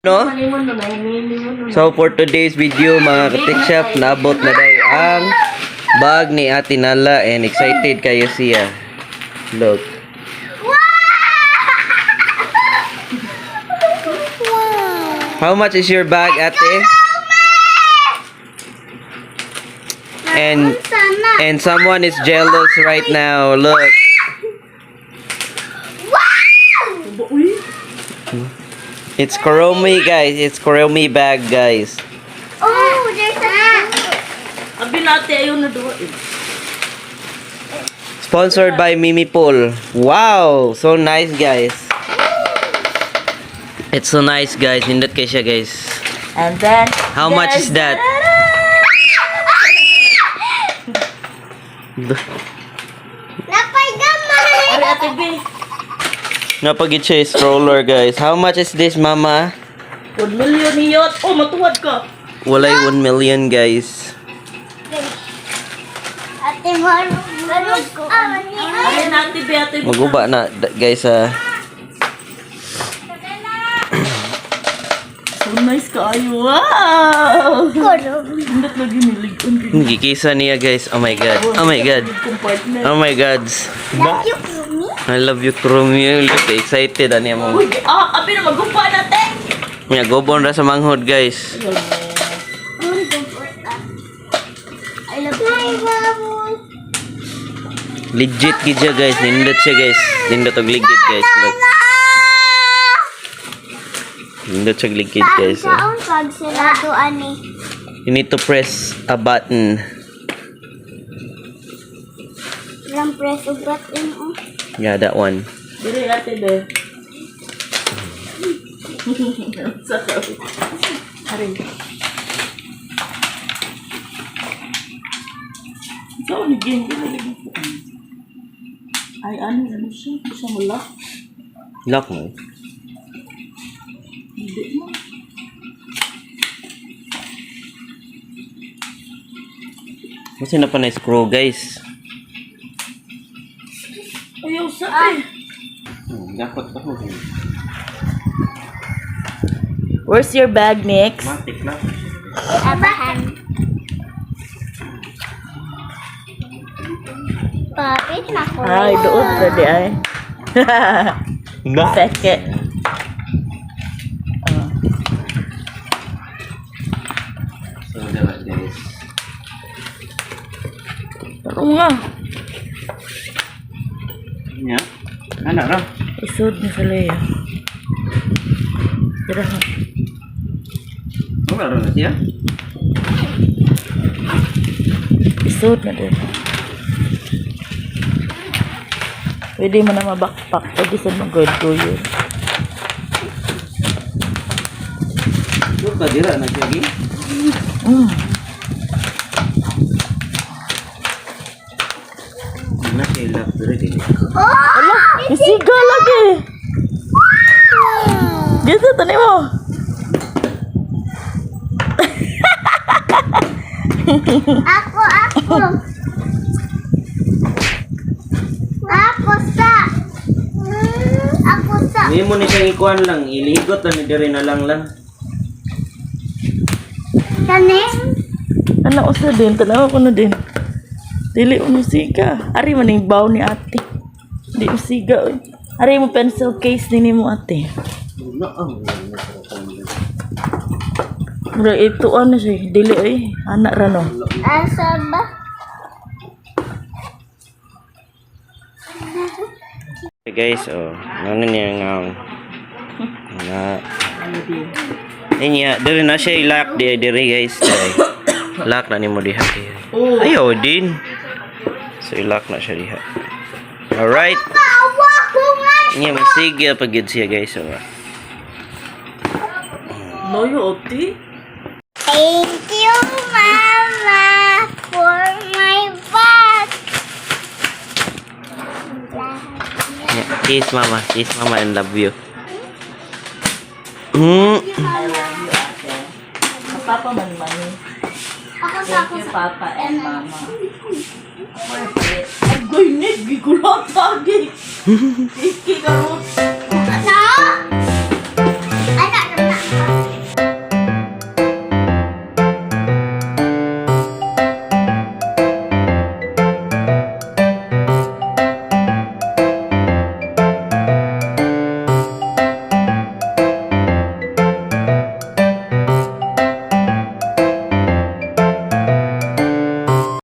No? So for today's video mga ka-tech shop, naabot na dahil ang bag ni Ate Nala and excited kayo siya. Look. How much is your bag, Ate? And someone is jealous right now. Look. It's Kuromi, guys. It's Kuromi Bag, guys. Oh, there's a Sponsored by Mimi Pool. Wow, so nice, guys. It's so nice, guys. Nindot kayo siya, guys. And then How much is that? Napay gamay. Ari Ate B. Napagit siya yung stroller, guys. How much is this, Mama? 1 million hiyot. Oh, matuwad ka. Walay 1 million, guys. Ate marunong ko. Ari na Ate B, Ate B. Maguba na, guys. So nice ka ayo. Wow. Kurong. Hindi lagi niligon. Gikisa niya, guys. Oh my God. Oh my God. Compartment. Oh my God. Love you, Kurumi. I love you, Kuromi. Look, excited. Ano yan mo? Uy, abi na magumpa natin. May gobon ra sa manghod, guys. I love you. Legit gid siya, guys. Nindot siya, guys. Nindot og legit, guys. Look. Nindot siya legit, guys. Saan pag sila doon eh. You need to press a button. Ilang press of button oh. Yeah, that one. Dili Ate B. Sorry. Ari. So, naging ay, ano siya? Hindi siya malak. Lock mo. Hindi mo. Kasi na pa na-screw, guys. Ayaw sa Dapat pa mo. Where's your bag, Nix? Matik na. Abahan. Papit na ko. Ay, doon pwede ay. Seke. So, dapat, guys. Pero nga. Nya. Ana ra. Isod na sa leya. Tira ha. Wala ra na siya. Isod na din. Pwede mo na mabakpak. Pwede sa mag-good to yun. Ito pa dira na siya, gi. Na siya lock dira din. Ala, isiga lagi. Dito, tanim mo. Ako. Ako sa. Hindi mo ni siya ikuan lang, iligot na ni diri na lang. Kanin? Ano usa din, tanaw ko na din. Dili usiga. Ari man ning baw ni ate. Di usiga oy. Ari mo pencil case ni mo ate. Mura ito ano siya, dili oy. Anak ra no. Asa ba? Hey guys, oh, ano niya nga na niya, diri na siya i-lock diri guys. Lock na nimo diha. Ayaw din. So i-lock na siya diha. Alright. Awa ko nga. Niya sige pag yun siya guys. Oh. Noyo ate. Thank you, Mama, for my bag. Yeah, kiss mama and love you. I love you ate. Papa man. Thank you Papa and Mama. Ay, goy, Nick, gigulat lagi. Iki ka mo. No!